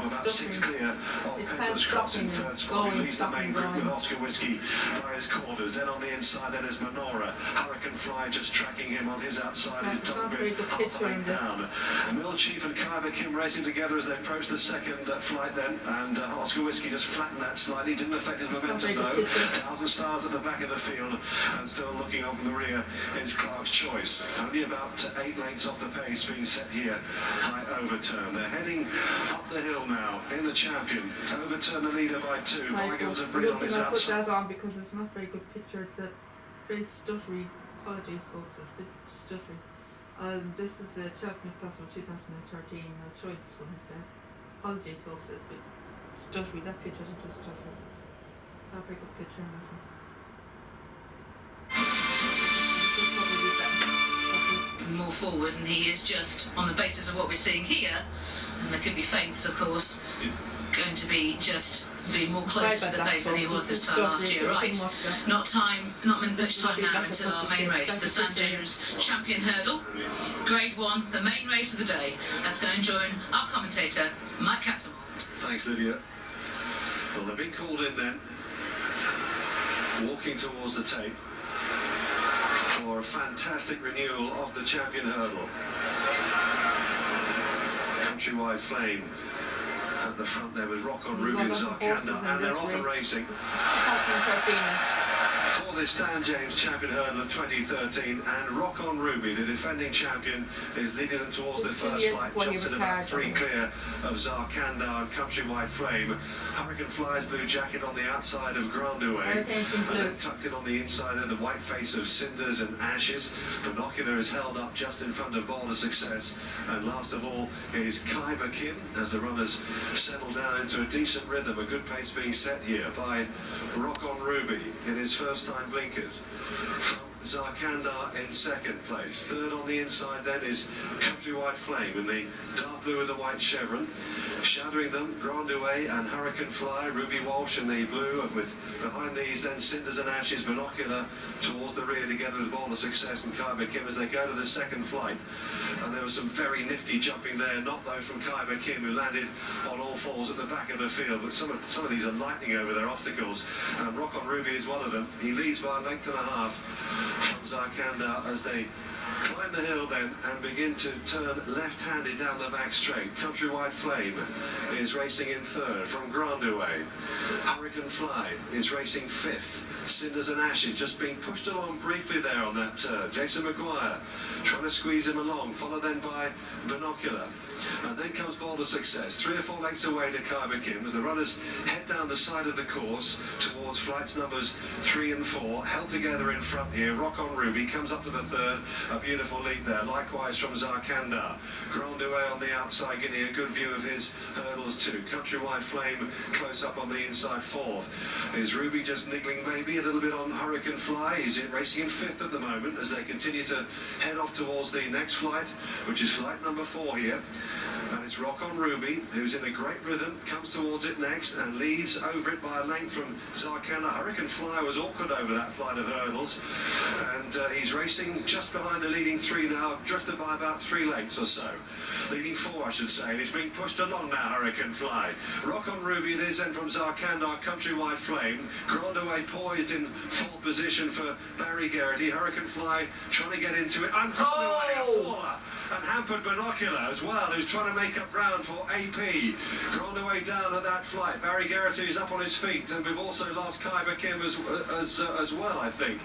from about 6 clear of Pendler's Cross in third spot. He leads the main group with Oscar Whiskey by his quarters. Then on the inside, then is Manora. Hurricane Fly just tracking him on his outside. His Dunbury half the length down. Mill Chief and Kyber Kim racing together as they approach the second flight then. And Oscar Whiskey just flattened that slightly. Didn't affect his momentum though. 1,000 Stars at the back of the field. And still looking up in the rear is Clark's Choice. Only about 8 lengths off the pace being set here by Overturn. They're heading up the hill now in the Champion. Overturn the leader by 2. Bygones and Breed on his outside. I put that on because it's not a very good picture. It's a very stuttery. Apologies folks, it's a bit stuttery. This is a Cheltenham Class of 2013. I'll show you this one instead. Apologies folks, it's a bit stuttery. That picture isn't as stuttery. It's not a very good picture in that one. More forward, and he is just on the basis of what we're seeing here, and there could be feints of course, going to be just being more close to the pace than he was this time last year, right? Not much time now until our main race, the St James Champion Hurdle, Grade 1, the main race of the day. Let's go and join our commentator, Mike Cattermole. Thanks, Lydia. Well, they've been called in then, walking towards the tape for a fantastic renewal of the Champion Hurdle. Countrywide Flame at the front there with Rock on Ruby and Zarkanda, and they're off and racing for this Stan James Champion Hurdle of 2013, and Rock on Ruby, the defending champion, is leading them towards the first flight, jumps in about 3 clear of Zarkanda and Countrywide Flame. Hurricane Fly's blue jacket on the outside of Grandouet, and then tucked in on the inside of the white face of Cinders and Ashes. Binocular is held up just in front of Boulder Success, and last of all is Kyber Kim as the runners settle down into a decent rhythm. A good pace being set here by Rock on Ruby in his first time blinkers. From Zarkanda in second place. Third on the inside then is Countrywide Flame in the dark blue with the white chevron. Shadowing them, Grandouet and Hurricane Fly, Ruby Walsh in the blue, and with behind these then Cinders and Ashes, Binocular towards the rear together with Boulder Success and Kyber Kim as they go to the second flight. And there was some very nifty jumping there, not though from Kyber Kim, who landed on all fours at the back of the field, but some of these are lightning over their obstacles, and Rock on Ruby is one of them. He leads by a length and a half from Zarkanda as they climb the hill then and begin to turn left-handed down the back straight. Countrywide Flame is racing in third from Grandouet. Hurricane Fly is racing fifth. Cinders and Ashes just being pushed along briefly there on that turn. Jason Maguire trying to squeeze him along, followed then by Binocular. And then comes Boulder Success, 3 or 4 lengths away to Kyber Kim as the runners head down the side of the course towards flights numbers 3 and 4, held together in front here. Rock on Ruby comes up to the third, a beautiful lead there, likewise from Zarkanda. Grandouet on the outside getting a good view of his hurdles too. Countrywide Flame close up on the inside fourth. Is Ruby just niggling maybe a little bit on Hurricane Fly? He's racing in fifth at the moment as they continue to head off towards the next flight, which is flight number 4 here. And it's Rock on Ruby, who's in a great rhythm, comes towards it next and leads over it by a length from Zarkanda. Hurricane Fly was awkward over that flight of hurdles, and he's racing just behind the leading 3 now, drifted by about 3 lengths or so. Leading 4, I should say, and he's being pushed along now, Hurricane Fly. Rock on Ruby it is then from Zarkanda, Countrywide Flame. Grandouet poised in 4th position for Barry Geraghty. Hurricane Fly trying to get into it, and Grandouet a faller, and hampered Binocular as well, who's trying to make up ground for AP. Grandouet down at that flight. Barry Geraghty is up on his feet, and we've also lost Kyber Kim as well, I think.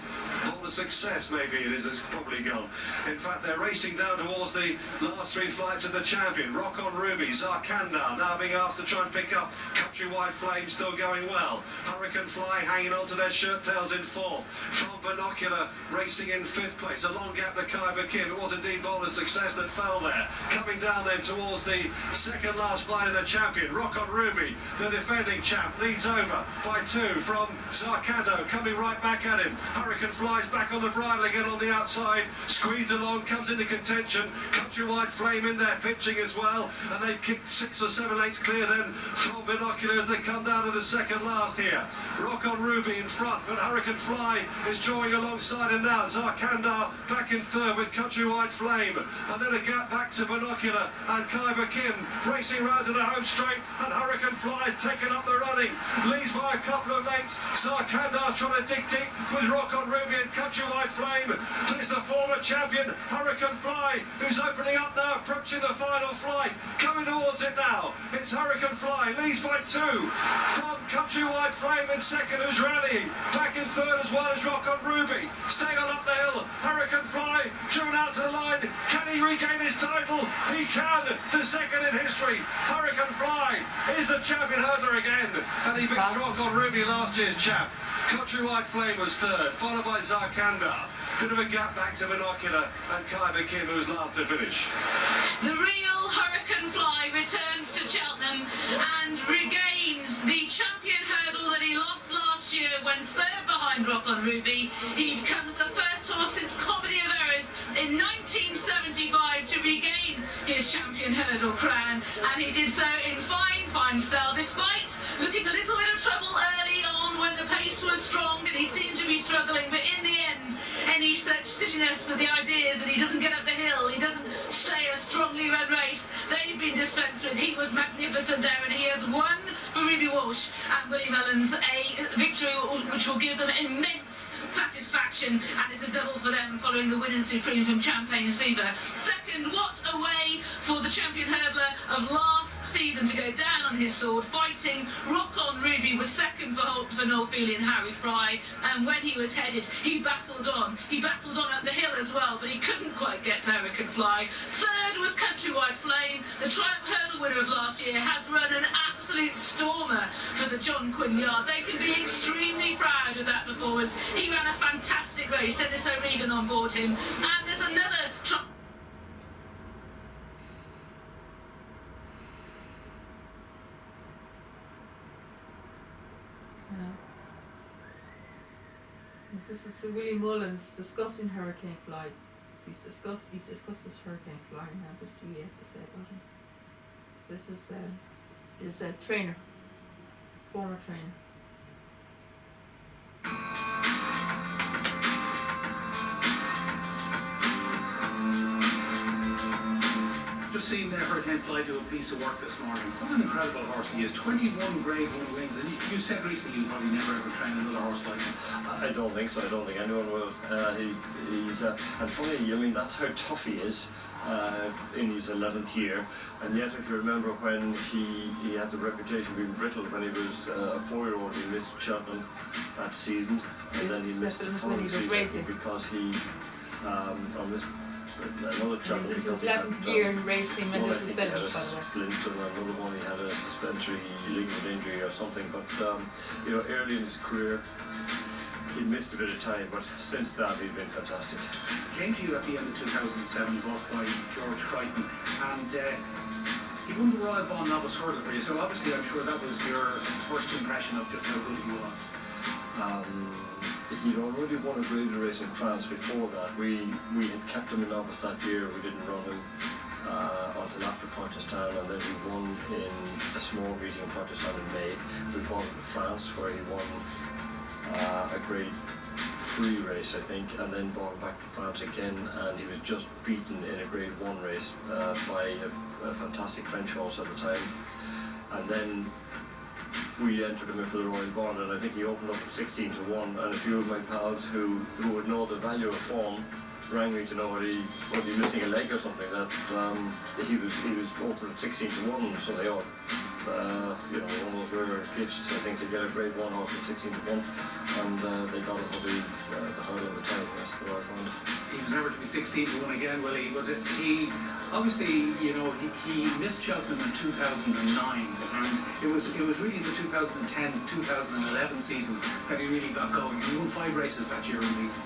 Boulder Success maybe it is that's probably gone. In fact, they're racing down towards the last 3 flights of the Champion. Rock on Ruby, Zarkanda now being asked to try and pick up. Countrywide Flame still going well. Hurricane Fly hanging on to their shirt tails in 4th. From Binocular racing in 5th place. A long gap to Kyber Kim. It was indeed Boulder Success that fell there. Coming down then towards the second last flight of the Champion. Rock on Ruby, the defending champ, leads over by 2 from Zarkanda, coming right back at him. Hurricane Fly's back on the bridle again on the outside, squeezed along, comes into contention. Countrywide Flame in there pitching as well, and they've kicked 6 or 7 lengths clear then from Binocular as they come down to the second last here. Rock on Ruby in front, but Hurricane Fly is drawing alongside him now. Zarkanda back in third with Countrywide Flame, and then a gap back to Binocular and Kyber Kim racing round to the home straight, and Hurricane Fly has taken up the running. Leads by a couple of lengths. Sarkandar's trying to dig deep with Rock on Ruby and Countrywide Flame. But it's the former champion, Hurricane Fly, who's opening up now, approaching the final flight. Coming towards it now. It's Hurricane Fly, leads by 2. From Countrywide Flame in second, who's rallying. Back in third as well as Rock on Ruby. Staying on up the hill, Hurricane Fly, driven out to the line. Can he regain his title? He can. The second in history. Hurricane Fly is the champion hurdler again. And he beat Rock on Ruby, last year's champ. Countrywide Flame was third, followed by Zarkandar. Bit of a gap back to Binocular and Kyber Kim, who's last to finish. The real Hurricane Fly returns to Cheltenham and regains the champion hurdle that he lost last year when third behind Rock on Ruby. He becomes the first horse since Comedy of Errors in 1975 to regain his champion hurdle crown, and he did so in fine style, despite looking a little bit of trouble early on when the pace was strong and he seemed to be struggling, but in the end, any such silliness of the ideas that he doesn't get up the hill, he doesn't stay a strongly run race, they've been dispensed with. He was magnificent there, and he has won for Ruby Walsh and William Ellens a victory which will give them immense satisfaction, and it's a double for them following the win in Supreme from Champagne Fever. Second, what a way for the champion hurdler of last season to go down on his sword, fighting Rock on Ruby was second for Noel Feely and Harry Fry, and when he was headed, he battled on up the hill as well, but he couldn't quite get to Hurricane Fly. Third was Countrywide Flame. The Triumph Hurdle winner of last year has run an absolute stormer for the John Quinn Yard. They can be extremely proud of that performance. He ran a fantastic race, Dennis O'Regan on board him, and there's another This is the Willie Mullins discussing Hurricane Fly. He's discussed this Hurricane Fly now, but see what he has to say about him. This is his trainer, former trainer. Just seen Hurricane Fly do a piece of work this morning. What an incredible horse he is. 21 Grade 1 wins, and you said recently you'll probably never ever train another horse like him. I don't think so. I don't think anyone will. He's and funny, I mean, that's how tough he is in his 11th year. And yet, if you remember when he had the reputation of being brittle when he was a 4-year-old, he missed Cheltenham that season, and then he missed the following season because he missed another Cheltenham because he had 11th year in racing when he was suspended, by the way. Splint, and another one he had a suspensory ligament injury or something. But you know, early in his career, he missed a bit of time, but since that he's been fantastic. Came to you at the end of 2007, bought by George Crichton, and he won the Royal Bond Novice Hurdle for you. So obviously, I'm sure that was your first impression of just how good he was. He'd already won a graded race in France before that. We had kept him in novice that year. We didn't run him until after Pointestown, and then he won in a small meeting in Pointestown in May. We brought him to France, where he won a grade 3 race, I think, and then brought him back to France again, and he was just beaten in a grade 1 race by a fantastic French horse at the time. And then we entered him in for the Royal Bond, and I think he opened up 16 to 1, and a few of my pals who would know the value of form rang me to know was he missing a leg or something, that he was open at 16 to 1, so they all you know, one of those rare gifts, I think, to get a grade 1 horse at 16 to 1, and they got him for the hurdle of the time, that's the Royal Bond. He was never to be 16 to 1 again, Willie, was it? He obviously, you know, he missed Cheltenham in 2009, and it was really the 2010-2011 season that he really got going. He won 5 races that year in the league.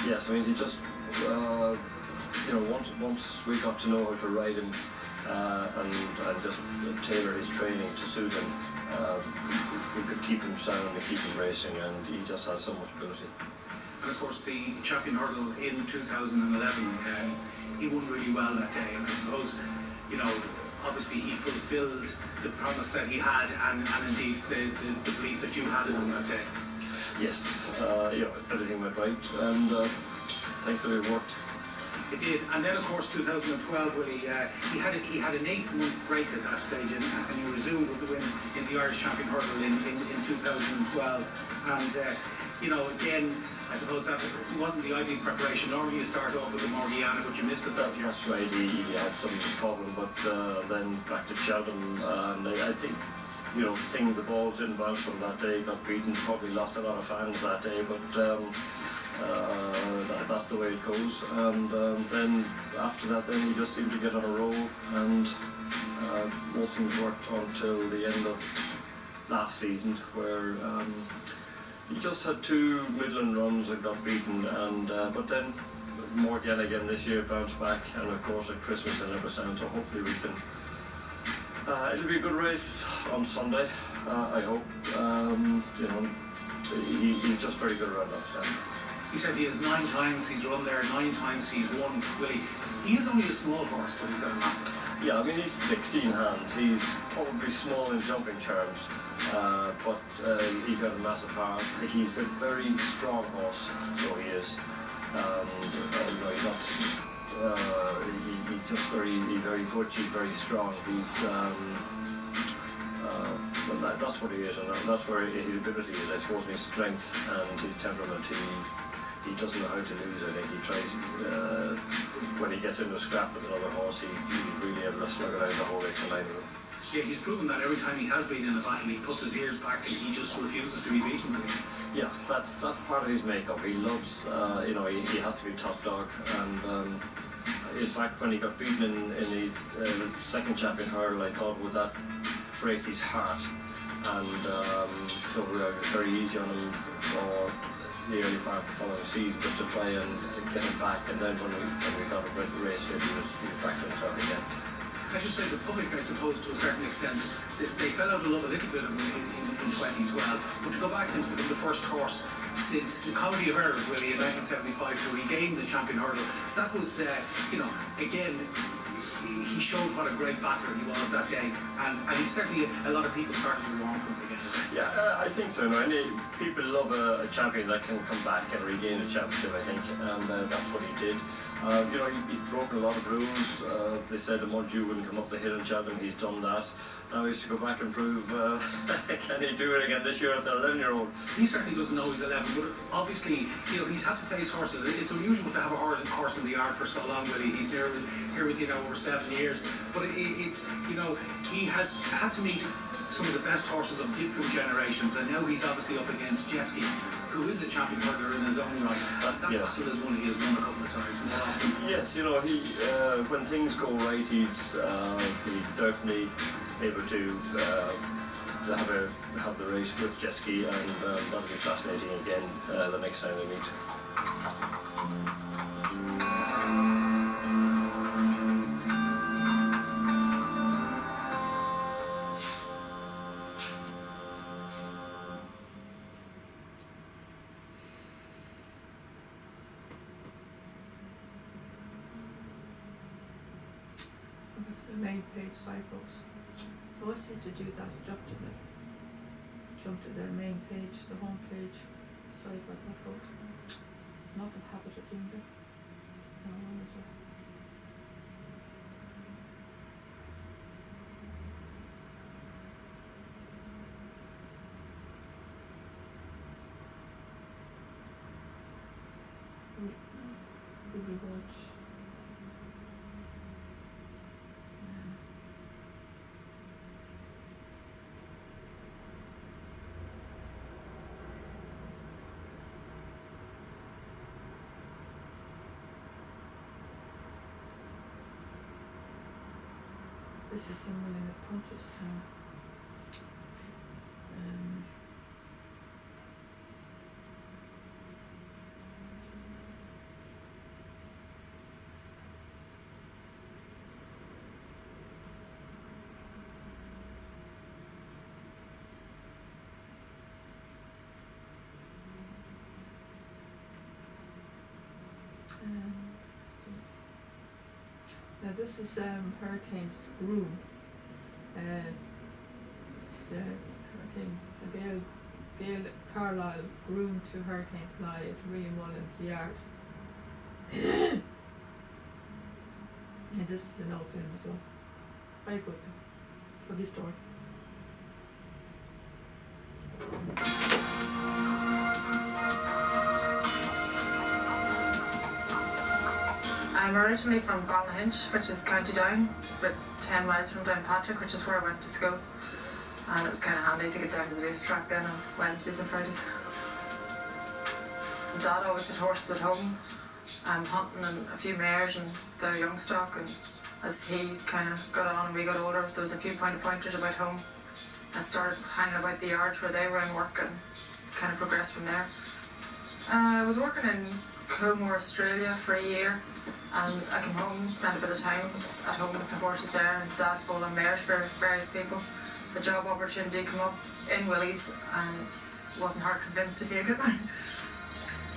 Yes, I mean, he just you know, once we got to know how to ride him and just tailor his training to suit him, we could keep him sound and keep him racing, and he just has so much ability. And of course, the champion hurdle in 2011, he won really well that day, and I suppose, you know, obviously he fulfilled the promise that he had, and indeed the belief that you had in him that day. Yes, you know, everything went right, and thankfully it worked. It did, and then of course 2012, Willie, he had an 8-month break at that stage, and he resumed with the win in the Irish Champion Hurdle in 2012. And you know, again, I suppose that wasn't the ideal preparation. Normally you start off with the Morgiana, but you missed it that year. That's right, he had some problem, but then back to Cheltenham, and I think, you know, the balls didn't bounce from that day, got beaten, probably lost a lot of fans that day, but that's the way it goes. And then after that, then he just seemed to get on a roll, and most things worked until the end of last season, where he just had 2 Midland runs and got beaten, and but then Morgan again this year bounced back, and of course at Christmas in Leopardstown, so hopefully we can. It'll be a good race on Sunday, I hope. You know, he's just very good around Leopardstown. He said he has 9 times he's run there, 9 times he's won. Willie, he is only a small horse, but he's got a massive. Yeah, I mean, he's 16 hands. He's probably small in jumping terms, but he's got a massive heart. He's a very strong horse, so he is. And you know, he's not. He's just very butchy, very strong. He's. But that's what he is, and that's where his ability is. I suppose his strength and his temperament. He doesn't know how to lose. I think he tries, when he gets into a scrap with another horse, he's really able to slug it out the whole way to line with him. Yeah, he's proven that every time he has been in a battle, he puts his ears back and he just refuses to be beaten. Yeah, that's part of his makeup. He loves, you know, he has to be top dog. And in fact, when he got beaten in his second champion hurdle, I thought, would that break his heart? And so we were very easy on him for the early part of the following season, just to try and get him back. And then when we got a race, he was back to himself again. I should say the public, I suppose, to a certain extent, they fell out of love a little bit in 2012. But to go back and to become the first horse since the Comedy of Errors, really, in 1975 to regain the champion hurdle, that was, you know, again, he showed what a great battler he was that day, and he certainly, a lot of people started to warm for him again. Yeah, I think so. No, people love a champion that can come back and regain a championship, I think, and that's what he did. You know, he's broken a lot of rules. They said the Monju wouldn't come up the hill in Cheltenham. He's done that. Now he has to go back and prove, can he do it again this year at the 11-year-old? He certainly doesn't know he's 11, but obviously, you know, he's had to face horses. It's unusual to have a horse in the yard for so long, really. He's here with you now over 7 years. But you know, he has had to meet some of the best horses of different generations, and now he's obviously up against Jetski, who is a champion hurdler in his own right. That battle is one he has won a couple of times more often. Yes, you know, he when things go right, he's certainly able to have the race with Jetski, and that'll be fascinating again the next time they meet. That's the main page side, folks. I always used to do that, jump to the main page, the home page side like that, folks. It's not a habit of doing that. No, is it? We will watch. This is someone in the Punchestown. Now this is Hurricane's groom. This is Hurricane Gail Carlisle, groom to Hurricane Fly at William Mullins' yard. And this is an old film as well. Very good. Lovely story. I'm originally from Ballyhinch, which is County Down. It's about 10 miles from Downpatrick, which is where I went to school. And it was kind of handy to get down to the racetrack then on Wednesdays and Fridays. Dad always had horses at home, hunting and a few mares and their young stock. And as he kind of got on and we got older, there was a few pointers about home. I started hanging about the yards where they were in work and kind of progressed from there. I was working in Coolmore, Australia for a year, and I came home, spent a bit of time at home with the horses there, and Dad foaling mares for various people. A job opportunity came up in Willie's and wasn't hard convinced to take it.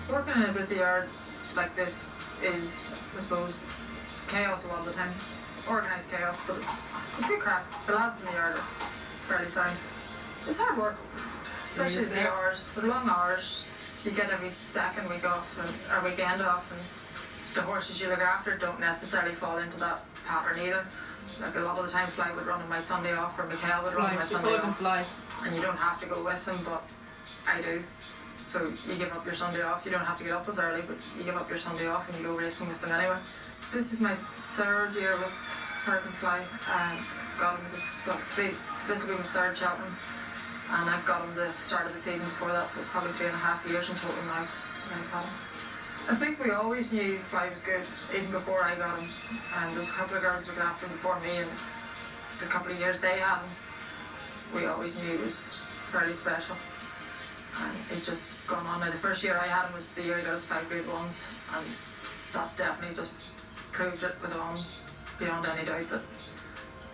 Working in a busy yard like this is, I suppose, chaos a lot of the time. Organised chaos, but it's good crack. The lads in the yard are fairly sound. It's hard work, especially the hours, the long hours. So you get every second week off or weekend off, and the horses you look after don't necessarily fall into that pattern either. Like a lot of the time Fly would run on my Sunday off, or Mikhail would run on my Sunday off. And you don't have to go with them, but I do. So you give up your Sunday off. You don't have to get up as early, but you give up your Sunday off and you go racing with them anyway. This is my third year with Hurricane Fly. Got him this will be my third Cheltenham. And I got him the start of the season before that, so it's probably 3.5 years in total now that I've had him. I think we always knew Fly was good, even before I got him. And there's a couple of girls looking after him before me, and the couple of years they had him, we always knew he was fairly special. And he's just gone on now. The first year I had him was the year he got his 5 Grade 1s, and that definitely just proved it beyond any doubt that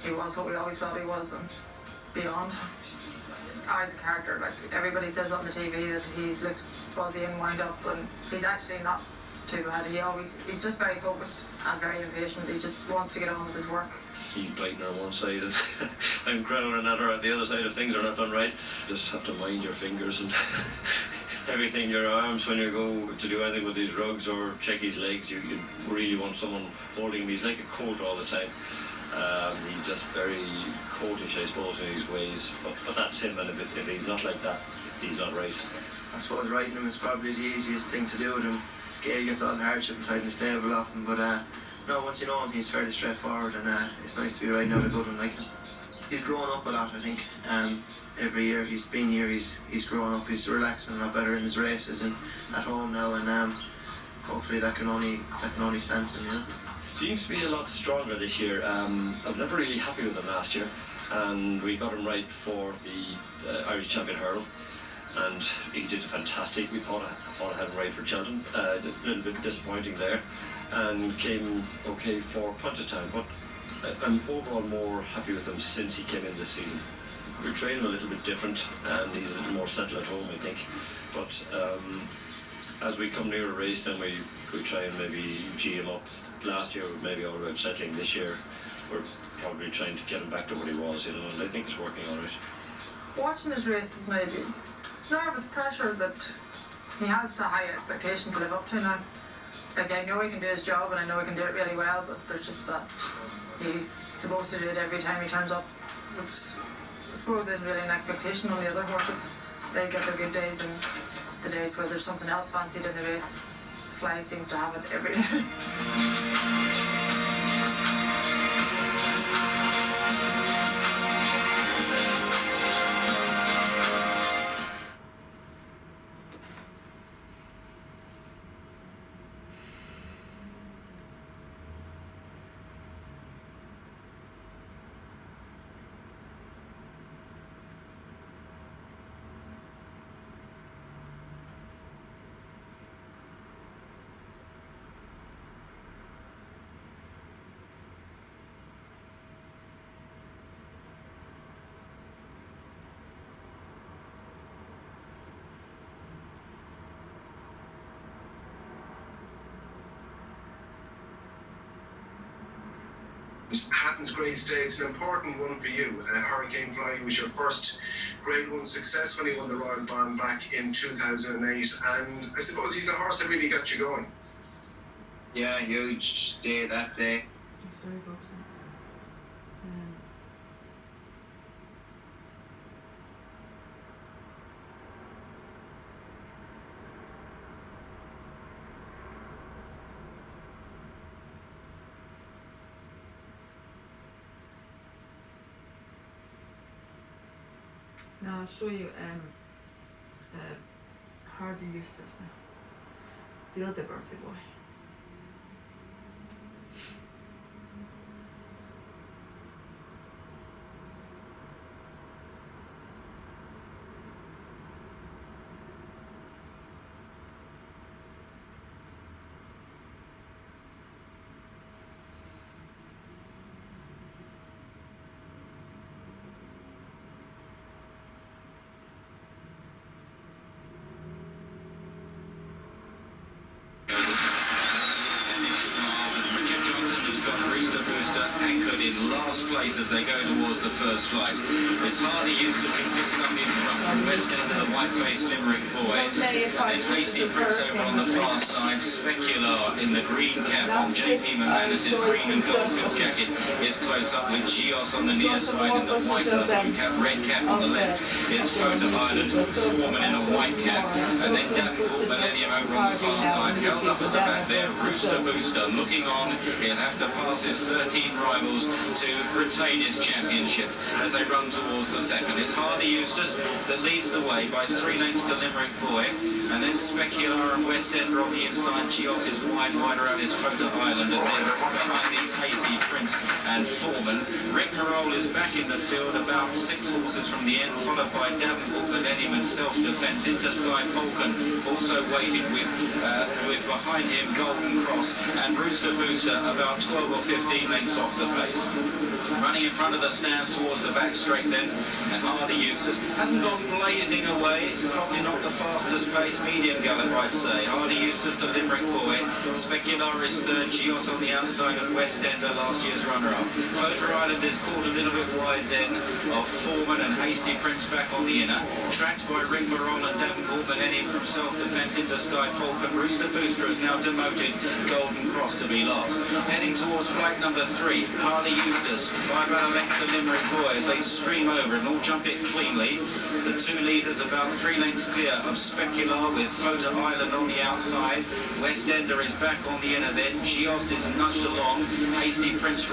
he was what we always thought he was and beyond. He's a character. Like everybody says on the TV that he looks fuzzy and wound up, and he's actually not too bad. He's just very focused and very impatient. He just wants to get on with his work. He's biting on one side and I'm growling at her at the other side if things are not done right. Just have to mind your fingers and everything, your arms when you go to do anything with his rugs or check his legs. You really want someone holding him. He's like a colt all the time. He's just very coltish, I suppose, in his ways. But that's him, and if he's not like that, he's not right. I suppose riding him is probably the easiest thing to do with him. Gail gets all the hardship inside in the stable often, but no, once you know him, he's fairly straightforward, and it's nice to be riding out a good one like him. He's grown up a lot, I think. Every year he's been here, he's grown up. He's relaxing a lot better in his races and at home now, and hopefully that can only stand him, you know. Seems to be a lot stronger this year. I'm never really happy with him last year, and we got him right for the Irish Champion Hurl, and he did fantastic. I thought I had him right for Cheltenham. A little bit disappointing there, and came okay for Punchestown, but I'm overall more happy with him since he came in this season. We train him a little bit different, and he's a little more settled at home, I think. But as we come near a race, then we try and maybe G him up. Last year, maybe all about settling. This year, we're probably trying to get him back to what he was, you know, and I think it's working all right. Watching his races, maybe nervous pressure that he has a high expectation to live up to now. Like, I know he can do his job and I know he can do it really well, but there's just that he's supposed to do it every time he turns up, which I suppose isn't really an expectation on the other horses. They get their good days and the days where there's something else fancied in the race. Fly seems to have it every day. Hatton's Grade Stakes, an important one for you. Hurricane Fly was your first Grade 1 success when he won the Royal Band back in 2008, and I suppose he's a horse that really got you going. Yeah, huge day that day. Sorry, boxing. Now I'll show you Hardy EUSTACE now. The other birthday boy. Anchored in last place as they go towards the first flight. It's Hardy EUSTACE who picks up in front from West End of the white-faced Limerick boy. And then Hasty Prince over on the far side. Specular in the green cap on JP McManus's green and gold bill jacket is close up with Gios on the near side in the white and the blue cap. Red cap on the left is Photo Island, Foreman in a white cap. And then Davenport Millennium over on the far side. Held up at the back there, Rooster Booster looking on. He'll have to pass his 13 rivals to retain his championship as they run towards the second. It's Hardy EUSTACE that leads the way by 3 lengths to Limerick Boy, and then Specular and West End are on the inside. Gios is wide around his Photo Island, and then behind these Hasty Prince and Foreman. Rigmarole is back in the field, about 6 horses from the end, followed by Davenport Millennium and Self-Defence. Into Sky Falcon also waited with behind him Golden Cross, and Rooster Booster about 12 or 15 lengths off the pace. Running in front of the stands towards the back straight then, and Hardy EUSTACE hasn't gone blazing away, probably not the fastest pace, medium gallop I'd say. Hardy EUSTACE to Limerick Boy, Specular is third, Gios on the outside of West Ender, last year's runner-up. Photo Island is caught a little bit wide then of Foreman and Hasty Prince back on the inner, tracked by Rigmarole and Davenport Millennium from Self-Defence into Sky Falcon. Rooster Booster is now demoted, Golden Cross to be last. Heading towards flight number 3, Hardy EUSTACE by about a length to Limerick Boy as they stream over and all jump it cleanly. The 2 leaders about 3 lengths clear of Specular with Photo Island on the outside. West Ender is back on the inner then. Gios is nudged along. Hasty Prince